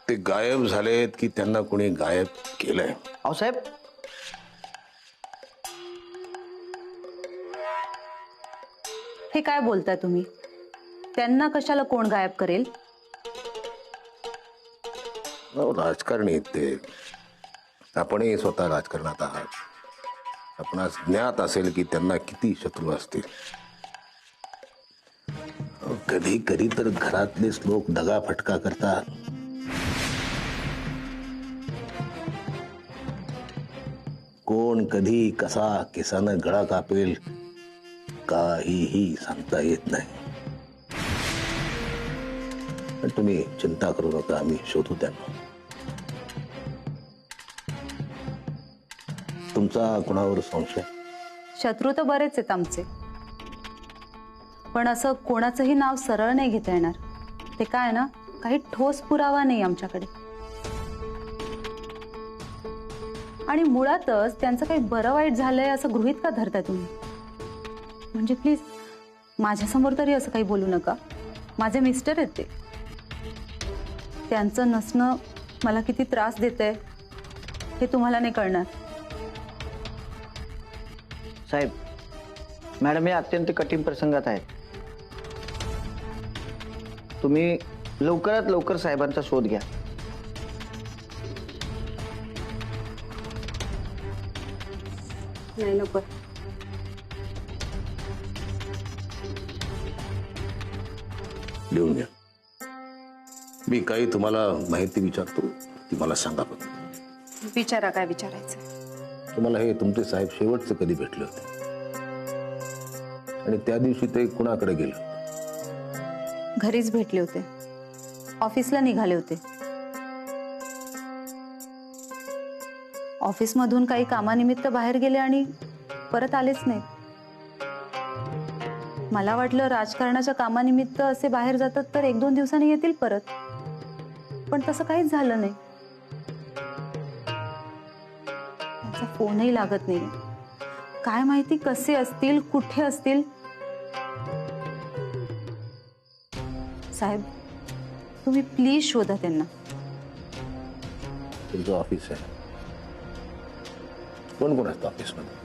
ते गायब झालेत की त्यांना कोणी गायब केलंय? अहो साहेब, हे काय बोलताय तुम्ही? त्यांना कशाला कोण गायब करेल? राजकारणी आहेत ते. आपणही स्वतः राजकारणात आहात. आपणास ज्ञात असेल की त्यांना किती शत्रू असतील. कधी कधी तर घरातलेच लोक दगाफटका करतात. कोण कधी कसा केसानं गळा कापेल काहीही सांगता येत नाही. पण तुम्ही चिंता करू नका, आम्ही शोधू त्यांना. तुमचा कोणावर संशय? शत्रू तर बरेच आहेत आमचे, पण असं कोणाचंही नाव सरळ नाही घेता येणार. ते काय ना, काही ठोस पुरावा नाही आमच्याकडे. आणि मुळातच त्यांचं काही बरं वाईट झालंय असं गृहीत का धरताय तुम्ही? म्हणजे प्लीज माझ्यासमोर तरी असं काही बोलू नका. माझे मिस्टर आहेत ते. त्यांचं नसणं मला किती त्रास देतंय हे तुम्हाला नाही कळणार. साहेब, मॅडम हे अत्यंत कठीण प्रसंगात आहेत. तुम्ही लवकरात लवकर साहेबांचा शोध घ्या. नाही नको. लिहून घ्या. मी काही तुम्हाला माहिती विचारतो, ती मला सांगा फक्त. विचारा काय विचारायचं. तुम्हाला हे तुमचे साहेब शेवटचे कधी भेटले होते आणि त्या दिवशी ते कुणाकडे गेले? घरीच भेटले होते. ऑफिसला निघाले होते. ऑफिसमधून काही कामानिमित्त बाहेर गेले आणि परत आलेच नाहीत. मला वाटलं राजकारणाच्या कामानिमित्त असे बाहेर जातात तर 1-2 दिवसांनी येतील परत, पण तसं काहीच झालं नाही. त्यांचा फोनही लागत नाही. काय माहिती कसे असतील, कुठे असतील. साहेब, तुम्ही प्लीज शोधा त्यांना. तुमचं ऑफिस आहे, कोण कोण असतं ऑफिसमध्ये?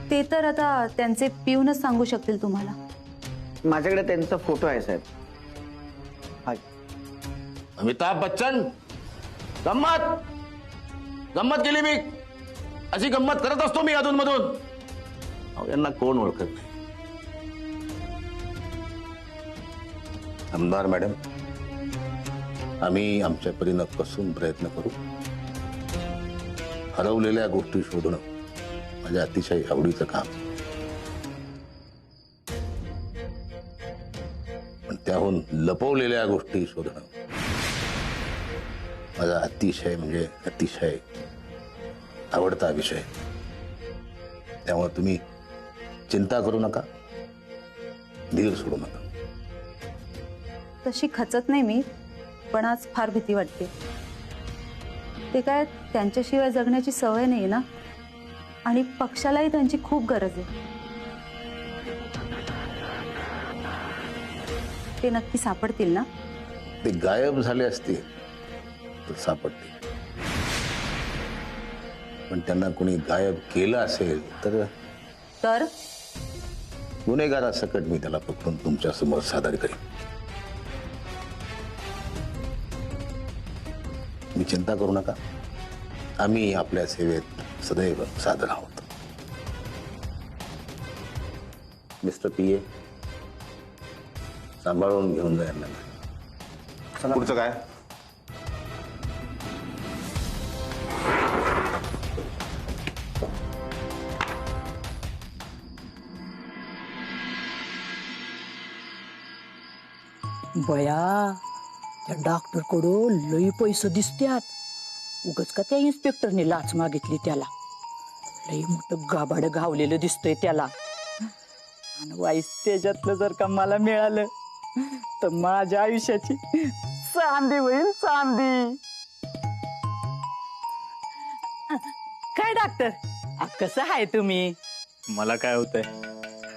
ते तर आता त्यांचे पिऊनच सांगू शकतील तुम्हाला. माझ्याकडे त्यांचा फोटो आहे साहेब. हाय. अमिताभ बच्चन. गंमत गंमत केली मी. अशी गंमत करत असतो मी अधून मधून. यांना कोण ओळखत नाही. आमदार मॅडम, आम्ही आमच्या परीनं कसून प्रयत्न करू. हरवलेल्या गोष्टी शोधणं माझ्या अतिशय आवडीचं काम. पण त्याहून लपवलेल्या गोष्टी शोधणं माझा अतिशय म्हणजे अतिशय आवडता विषय. त्यामुळे तुम्ही चिंता करू नका, धीर सोडू नका. तशी खचत नाही मी, पण आज फार भीती वाटते. ते काय त्यांच्याशिवाय जगण्याची सवय नाही ना, आणि पक्षालाही त्यांची खूप गरज आहे. ते नक्की सापडतील ना? ते गायब झाले असतील तर सापडतील, पण त्यांना कोणी गायब केलं असेल तर गुन्हेगारासकट मी त्याला पकडून तुमच्या समोर सादर करेन. मी चिंता करू नका, आम्ही आपल्या सेवेत सदैव सादर आहोत. मिस्टर पीए, सांभाळून घेऊन जाईल ना. पुढचं काय? बया, त्या डॉक्टर कडून लई पैसे दिसत्यात. उगाच का त्या इन्स्पेक्टरने लाच मागितली त्याला. लई मोठं गाभाड घावलेलं दिसतंय त्याला. आणि वाईस त्याच्यातलं जर का मला मिळालं तर माझ्या आयुष्याची चांदी होईल, चांदी. काय डॉक्टर, कसं आहे तुम्ही? मला काय होतंय?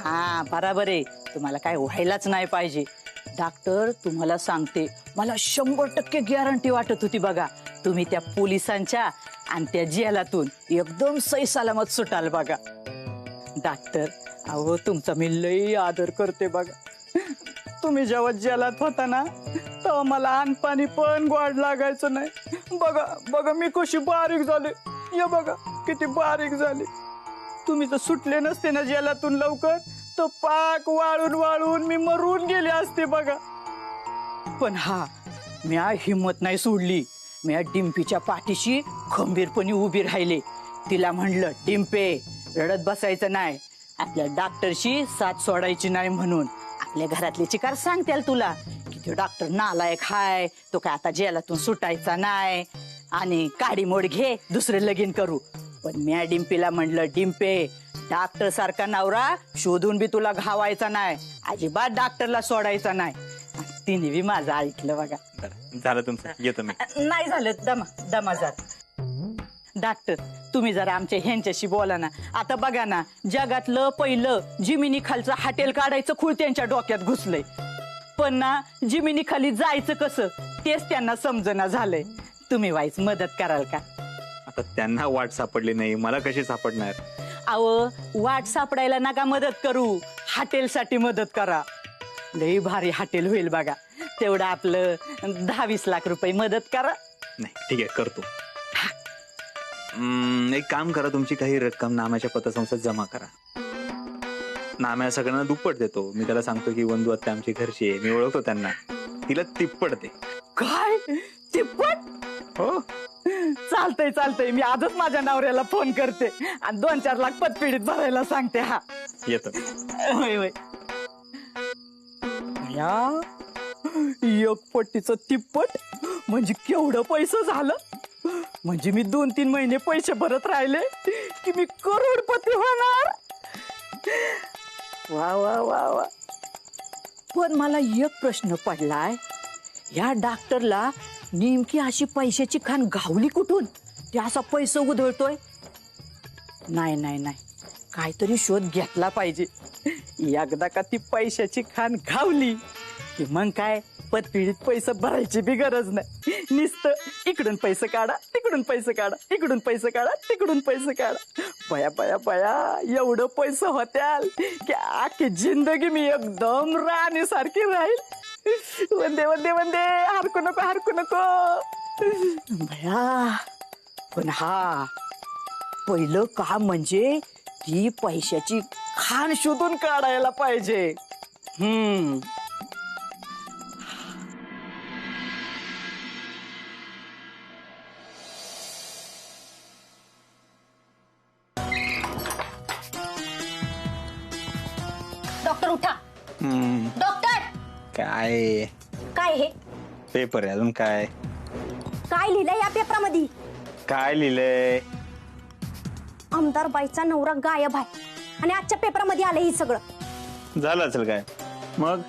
हा बराबर आहे, तुम्हाला काय व्हायलाच नाही पाहिजे. डॉक्टर तुम्हाला सांगते, मला 100% गॅरंटी वाटत होती बघा, तुम्ही त्या पोलिसांच्या आणि त्या जेलातून एकदम सही सलामत सुटाल बघा. डॉक्टर अहो तुमचा मी लई आदर करते बघा. तुम्ही जेव्हा जेलात होता ना तेव्हा मला अनपाणी पण गोड लागायचं नाही. बघा बघा मी कशी बारीक झाले, ये बघा किती बारीक झाले. तुम्ही तर सुटले नसते ना जेलातून लवकर, तो पाक वाळून वाळून मी मरून गेले असते बघा. पण हा मी हिम्मत नाही सोडली. मी डिंपीच्या पाठीशी खंबीरपणे उभी राहिले. तिला म्हणलं, डिंपे रडत बसायचं नाही, आपल्या डॉक्टरशी साथ सोडायची नाही म्हणून. आपल्या घरातली चिकार सांगतील तुला की तो डॉक्टर नालायक हाय, तो काय आता जेलातून सुटायचा नाही आणि काडी मोड घे दुसरे लगीन करू. पण मी डिंपीला म्हणलं, डिंपे डॉक्टर सारखा नवरा शोधून बी तुला घावायचा नाही, अजिबात डॉक्टरला सोडायचा नाही. तिने बी माझं ऐकलं बघा. झालं तुमचं, येतो मी. नाही झालं दमा जात. डॉक्टर तुम्ही जरा आमच्या ह्यांच्याशी बोला ना. आता बघा ना, जगातलं पहिलं जिमिनी खालचं हॉटेल काढायचं खूळ त्यांच्या डोक्यात घुसलंय. पण ना जिमिनी खाली जायचं कसं तेच त्यांना समजना झालंय. तुम्ही वाईच मदत कराल का? आता त्यांना वाट सापडली नाही, मला कशी सापडणार? अहो वाट सापडायला नका मदत करू, हॉटेलसाठी मदत करा. लई भारी हॉटेल होईल बघा. तेवढं आपलं 10-20 लाख रुपये मदत करा. नाही ठीक आहे, करतो. एक काम करा, तुमची काही रक्कम नाम्याच्या पतसंस्थेत जमा करा. नाम्या सगळ्यांना दुप्पट देतो. मी त्याला सांगतो की वंदू आत्या आमची घरची आहे, मी ओळखतो त्यांना, तिला तिप्पट दे. काय तिप्पट? हो चालतंय चालतंय, मी आजच माझ्या नवऱ्याला फोन करते आणि 2-4 लाख पतपिढीत भरायला सांगते. हा येतो. होय होय. एक पट्टीचं तिप्पट म्हणजे केवढं पैसे झालं. म्हणजे मी 2-3 महिने पैसे भरत राहिले की मी करोडपती होणार. वा वा वा वा. पण मला एक प्रश्न पडलाय, या डॉक्टरला नेमकी अशी पैशाची खान घावली कुठून? ते असा पैसा उधळतोय. नाही नाही नाही, काहीतरी शोध घेतला पाहिजे. एकदा का ती पैशाची खान घावली की मग काय पतपिढीत पैसे भरायची बी गरज नाही. नुसतं इकडून पैसे काढा, तिकडून पैसे काढा, इकडून पैसे काढा, तिकडून पैसे काढा. बया बया बया, एवढं पैसे होत्याल की आखी जिंदगी मी एकदम राणी सारखी राहील. वंदे वंदे वंदे, हरकू नको हरकू नको. बया पण हा पहिलं काम म्हणजे ती पैशाची खाण शोधून काढायला पाहिजे. डॉक्टर उठा. डॉक्टर काय काय हे पेपर आहे अजून? काय काय लिहिलंय या पेपरामध्ये? काय लिहिलंय? आमदार बाईचा नवरा गायब आहे आणि आजच्या पेपरामध्ये आलं हे सगळं. झालं असेल काय मग?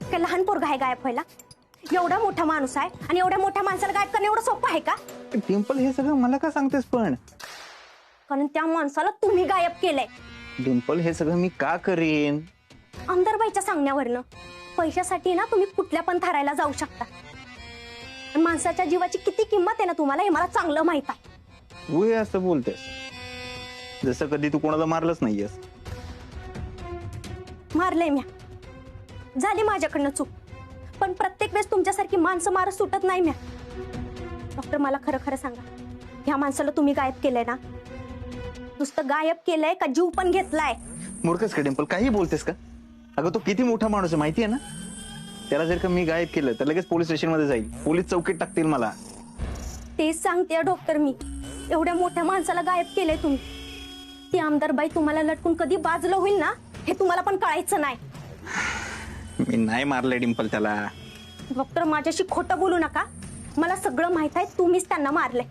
काय लहान पोरगा आहे गायब व्हायला? एवढा मोठा माणूस आहे आणि एवढ्या मोठ्या माणसाला गायब करणं एवढं सोपं आहे का? डिंपल हे सगळं मला का सांगतेस? पण कारण त्या माणसाला तुम्ही गायब केलंय. डिंपल हे सगळं मी का करीन? आमदार बाईच्या सांगण्यावरनं पैशासाठी ना तुम्ही कुठल्या पण थरायला जाऊ शकता. आणि माणसाच्या जीवाची किती किंमत आहे ना तुम्हाला हे मला चांगलं माहित आहे. तू हे असं बोलतेस जसं कधी तू कोणाला मारलंच नाहीयेस. मारलंय म्या, झाली माझ्याकडनं चूक, पण प्रत्येक वेळेस तुमच्यासारखी माणसं मारत सुटत नाही म्या. डॉक्टर मला खरं खरं सांगा, ह्या माणसाला तुम्ही गायब केलंय ना? नुसतं गायब केलंय का जीव पण घेतलाय? मूर्खच का डिंपल? काही बोलतेस का? अगं तो किती मोठा माणूस आहे माहिती आहे ना? त्याला जर का मी गायब केलं तर लगेच पोलीस स्टेशन मध्ये जाईल, पोलीस चौकीत टाकतील मला. तेच सांगते डॉक्टर मी, एवढ्या मोठ्या माणसाला गायब केलंय तुम्ही. ती आमदार बाई तुम्हाला लटकून कधी बाजलं होईल ना हे तुम्हाला पण कळायचं नाही. मी नाही मारले डिंपल त्याला. डॉक्टर माझ्याशी खोटं बोलू नका, मला सगळं माहित आहे, तुम्हीच त्यांना मारलंय.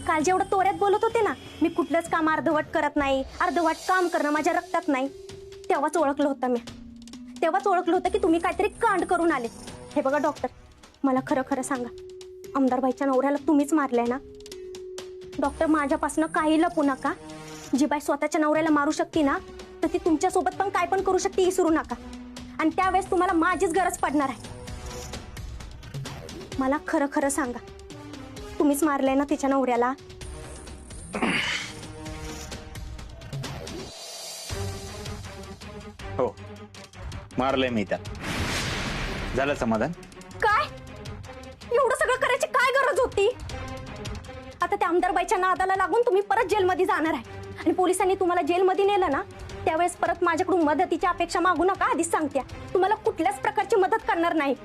काल जेवढं तोऱ्यात बोलत होते ना, मी कुठलंच काम अर्धवट करत नाही, अर्धवट काम करणं माझ्या रक्तात नाही, तेव्हाच ओळखलं होतं मी. तेव्हाच ओळखलं होतं की तुम्ही काहीतरी कांड करून आले. हे बघा डॉक्टर, मला खरं खरं सांगा, आमदार बाईच्या नवऱ्याला तुम्हीच मारलंय ना? डॉक्टर माझ्यापासून काही लपू नका. जी बाई स्वतःच्या नवऱ्याला मारू शकते ना, तर ती तुमच्यासोबत पण काय पण करू शकते, विसरू नका. आणि त्यावेळेस तुम्हाला माझीच गरज पडणार आहे. मला खरं खरं सांगा, तुम्हीच मारलंय ना तिच्या नवऱ्याला? हो, मारलंय मी त्याला. झालं समाधान? काय एवढं सगळं करायची काय गरज होती? आता त्या आमदारबाईच्या नादाला लागून तुम्ही परत जेलमध्ये जाणार आहे आणि पोलिसांनी तुम्हाला जेलमध्ये नेलं ना, त्यावेळेस परत माझ्याकडून मदतीची अपेक्षा मागू नका. आधीच सांगते, तुम्हाला कुठल्याच प्रकारची मदत करणार नाही.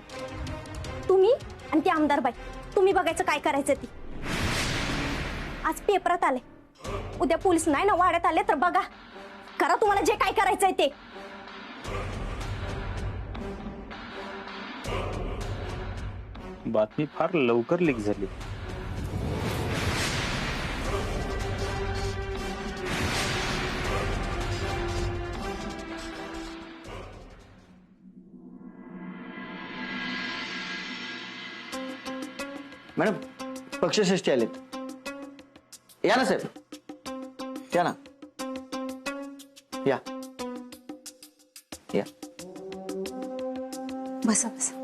तुम्ही आणि ती आमदारबाई, तुम्ही बघायचं काय करायचं ती. आज पेपरात आले, उद्या पोलीस नाही ना वाड्यात आले तर बघा, करा तुम्हाला जे काय करायचंय ते. बातमी फार लवकर लीक झाली. मॅडम, पक्षश्रेष्ठी आलेत. या ना साहेब, या ना. या या. बसा बसा.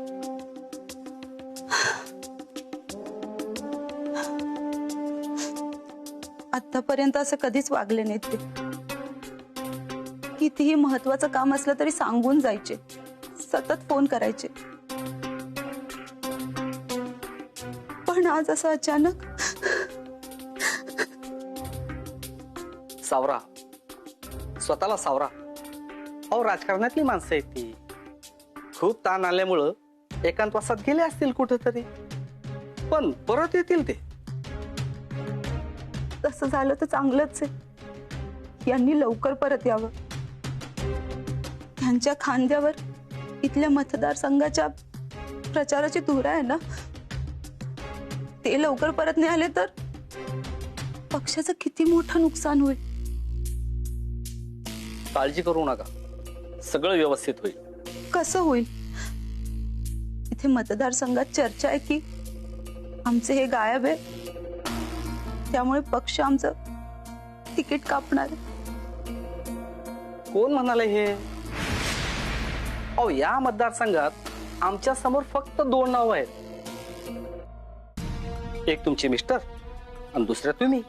आतापर्यंत असं कधीच वागले नाहीत ते. कितीही महत्वाचं काम असलं तरी सांगून जायचे, सतत फोन करायचे. पण आज असं अचानक. सावरा, स्वतःला सावरा. अहो, राजकारणातली माणसं आहेत ती. खूप ताण आल्यामुळं एकांतवासात गेले असतील कुठेतरी, पण परत येतील ते. तसं झालं तर चांगलंच आहे. यांनी लवकर परत यावं. त्यांच्या खांद्यावर इथल्या मतदारसंघाच्या प्रचाराची धुरा आहे ना, ते लवकर परत नाही आले तर पक्षाचं किती मोठं नुकसान होईल. काळजी करू नका, सगळं व्यवस्थित होईल. कसं होईल? इथे मतदारसंघात चर्चा आहे की आमचे हे गायब आहे, त्यामुळे पक्ष आमचं तिकीट कापणार. कोण म्हणाले हे? अहो, या मतदारसंघात आमच्या समोर फक्त 2 नावं आहेत. एक तुमचे मिस्टर आणि दुसरं तुम्ही.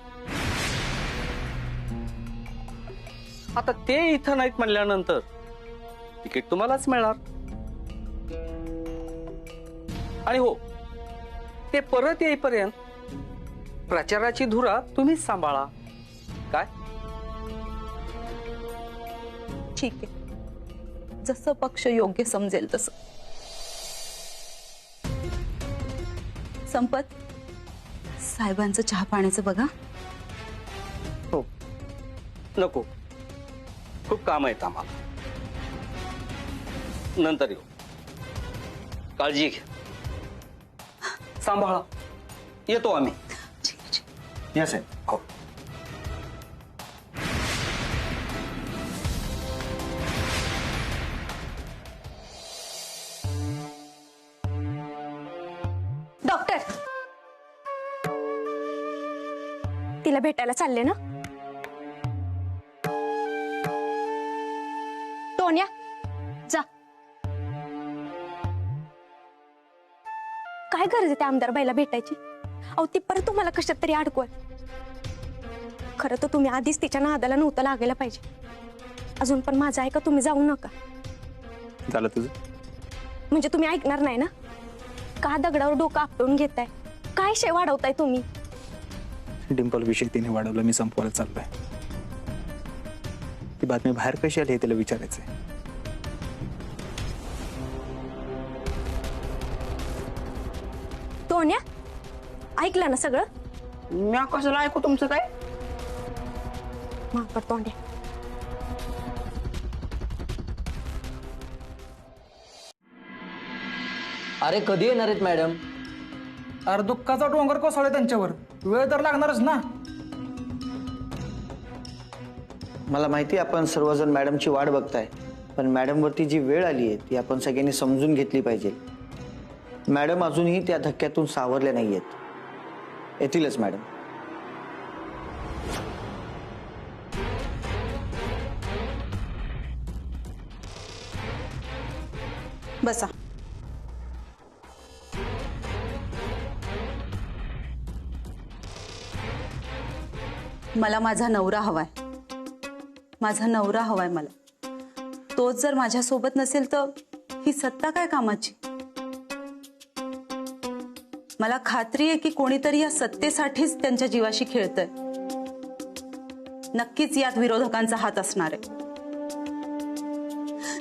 आता ते इथं नाहीत म्हणल्यानंतर तिकीट तुम्हालाच मिळणार. आणि हो, ते परत येईपर्यंत प्रचाराची धुरा तुम्हीच सांभाळा. काय? ठीक आहे, जसं पक्ष योग्य समजेल तसं. संपत, साहेबांचं चहा पाण्याचं बघा. हो, नको, खूप काम आहेत आम्हाला. नंतर येऊ. काळजी घ्या, सांभाळा. येतो आम्ही. या साहेब. हो. डॉक्टर, तिला भेटायला चालले ना? टोन्या, जा. काय गरज आहे त्या आमदार बाईला भेटायची? अहो, ती परत तुम्हाला कशात तरी अडकवल. खरं तर तुम्ही आधीच तिच्या नादाला नव्हतं लागायला पाहिजे. अजून पण माझं आहे का? तुम्ही जाऊ नका. झालं तुझं? म्हणजे तुम्ही ऐकणार नाही ना? का दगडावर डोकं आपटून घेताय? काय शे वाढवताय तुम्ही? डिंपल विषय तिने वाढवलं, मी संपवायला चाललोय. ती बातमी बाहेर कशी आली हे तिला विचारायचंय. टोन्या, ऐकलं ना सगळं? मी कसं ऐकू तुमचं काय? माफ कर तोंड्या. अरे कधी येणार आहेत मॅडम? अरे दुःखाचा डोंगर कोसळला त्यांच्यावर, वेळ तर लागणारच ना. मला माहिती आपण सर्वजण मॅडमची वाट बघताय, पण मॅडमवरती जी वेळ आली आहे ती आपण सगळ्यांनी समजून घेतली पाहिजे. मॅडम अजूनही त्या धक्क्यातून सावरल्या नाहीयेत. येतीलच मॅडम. बसा. मला माझा नवरा हवाय. माझा नवरा हवाय मला. तोच जर माझ्यासोबत नसेल तर ही सत्ता काय कामाची. मला खात्री आहे की कोणीतरी या सत्तेसाठीच त्यांच्या जीवाशी खेळतंय. नक्कीच यात विरोधकांचा हात असणार आहे.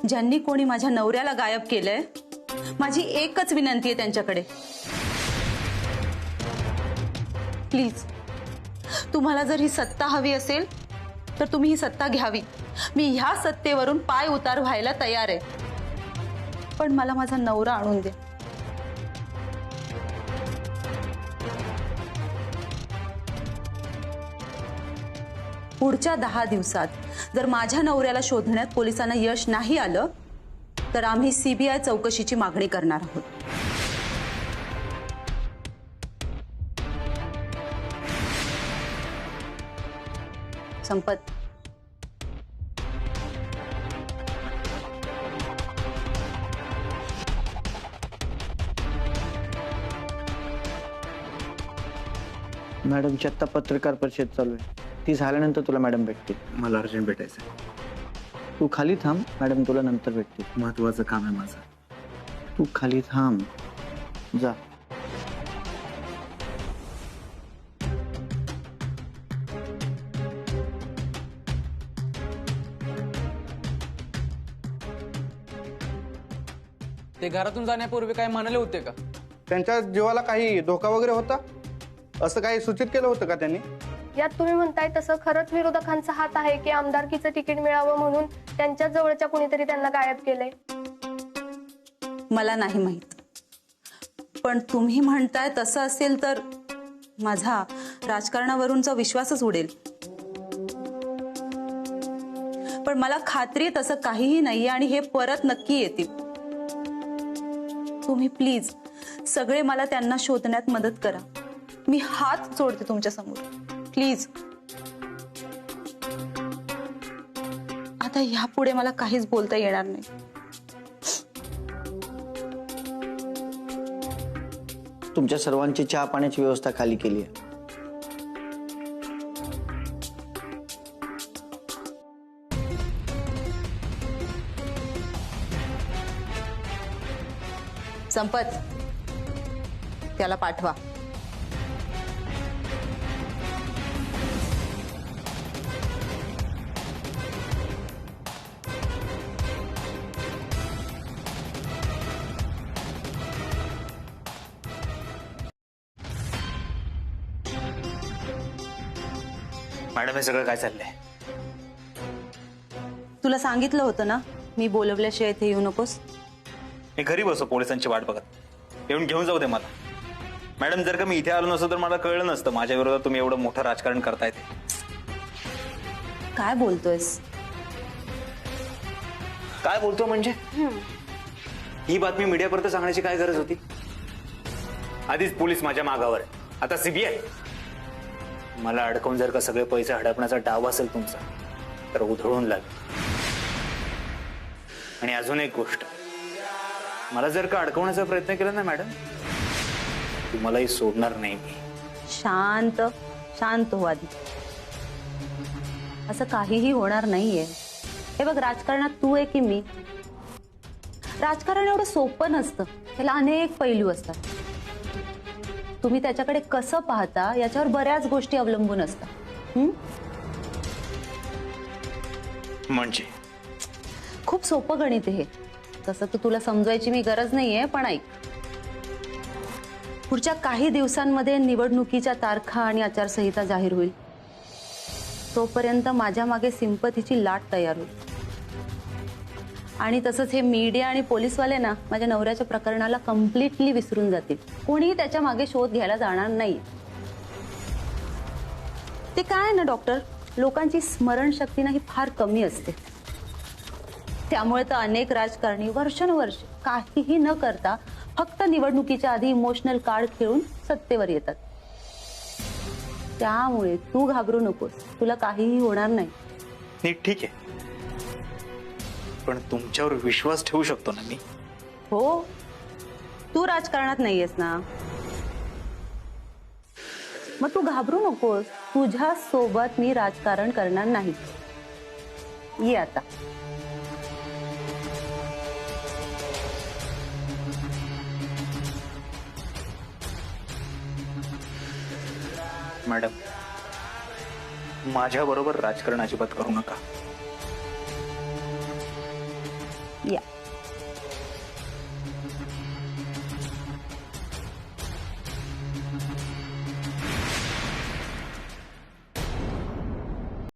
ज्यांनी कोणी माझ्या नवऱ्याला गायब केलंय, माझी एकच विनंती आहे त्यांच्याकडे, प्लीज तुम्हाला जर ही सत्ता हवी असेल तर तुम्ही ही सत्ता घ्यावी. मी ह्या सत्तेवरून पाय उतार व्हायला तयार आहे, पण मला माझा नवरा आणून द्या. पुढच्या 10 दिवसात जर माझ्या नवऱ्याला शोधण्यात पोलिसांना यश नाही आलं तर आम्ही सीबीआय चौकशीची मागणी करणार आहोत. संपत, मॅडमची आत्ता पत्रकार परिषद चालू आहे. ती झाल्यानंतर तुला मॅडम भेटतील. मला अर्जंट भेटायचं. तू खाली थांब, मॅडम तुला नंतर भेटतील. महत्वाचं काम आहे माझं. तू खाली थांब, जा. ते घरातून जाण्यापूर्वी काय म्हणाले होते का? त्यांच्या जीवाला काही धोका वगैरे होता असं काही सूचित केलं होतं का त्यांनी? यात तुम्ही म्हणताय तसं खरंच विरोधकांचा हात आहे की आमदारकीचं तिकीट मिळावं म्हणून त्यांच्या जवळच्या कुणीतरी त्यांना गायब केलंय? मला नाही माहित, पण तुम्ही म्हणताय तसं असेल तर माझा राजकारणावरूनचा विश्वासच उडेल. पण मला खात्री तसं काहीही नाहीये आणि हे परत नक्की येतील. तुम्ही प्लीज सगळे मला त्यांना शोधण्यात मदत करा. मी हात जोडते तुमच्या समोर, प्लीज. आता ह्यापुढे मला काहीच बोलता येणार नाही. तुमच्या सर्वांची चहा पाण्याची व्यवस्था खाली केली आहे. संपत, त्याला पाठवा. मॅडम हे सगळं काय चाललंय? तुला सांगितलं होतं ना, मी बोलवल्याशिवाय इथे येऊ नकोस. मी घरी बसो पोलिसांची वाट बघत. येऊन घेऊन जाऊ दे मला. मॅडम जर का मी इथे आलो नसतो तर मला कळलं नसतं माझ्या विरोधात तुम्ही एवढं मोठं राजकारण करताय ते. काय बोलतोयस? काय बोलतो म्हणजे? ही बातमी मीडियापर्यंत सांगण्याची काय गरज होती? आधीच पोलीस माझ्या मागावर, आता सीबीआय. मला अडकवून जर का सगळे पैसे हडपण्याचा डाव असेल तुमचा तर उधळून लागेल. आणि अजून एक गोष्ट, मला जर का अडकवण्याचा प्रयत्न केला ना मॅडम, तुम्हालाही सोडणार नाही मी. शांत शांत हो आधी. असं काहीही होणार नाहीये. हे बघ, राजकारणात तू आहे की मी, राजकारण एवढं सोपं नसतं. त्याला अनेक पैलू असतात. तुम्ही त्याच्याकडे कसं पाहता याच्यावर बऱ्याच गोष्टी अवलंबून असतात. म्हणजे खूप सोपं गणित आहे हे. तसं तर तुला समजवायची मी गरज नाहीये, पण ऐक. पुढच्या काही दिवसांमध्ये निवडणुकीच्या तारखा आणि आचारसंहिता जाहीर होईल. तोपर्यंत माझ्या मागे सिंपथीची लाट तयार होईल. आणि तसंच हे मीडिया आणि पोलीसवाले ना माझ्या नवऱ्याच्या प्रकरणाला कम्प्लिटली विसरून जातील. कोणीही त्याच्या मागे शोध घ्यायला जाणार नाही. ते काय ना डॉक्टर, लोकांची स्मरणशक्ती ना ही फार कमी असते. त्यामुळे तर अनेक राजकारणी वर्षानुवर्ष काहीही न करता फक्त निवडणुकीच्या आधी इमोशनल कार्ड खेळून सत्तेवर येतात. त्यामुळे तू घाबरू नकोस, तुला काहीही होणार नाही. नीट ठीक आहे, पण तुमच्यावर विश्वास ठेवू शकतो ना मी? हो, तू राजकारणात नाहीयेस ना, मग तू घाबरू नकोस. तुझ्या सोबत मी राजकारण करणार नाही. ये आता. मॅडम, माझ्या बरोबर राजकारण अजिबात करू नका. या.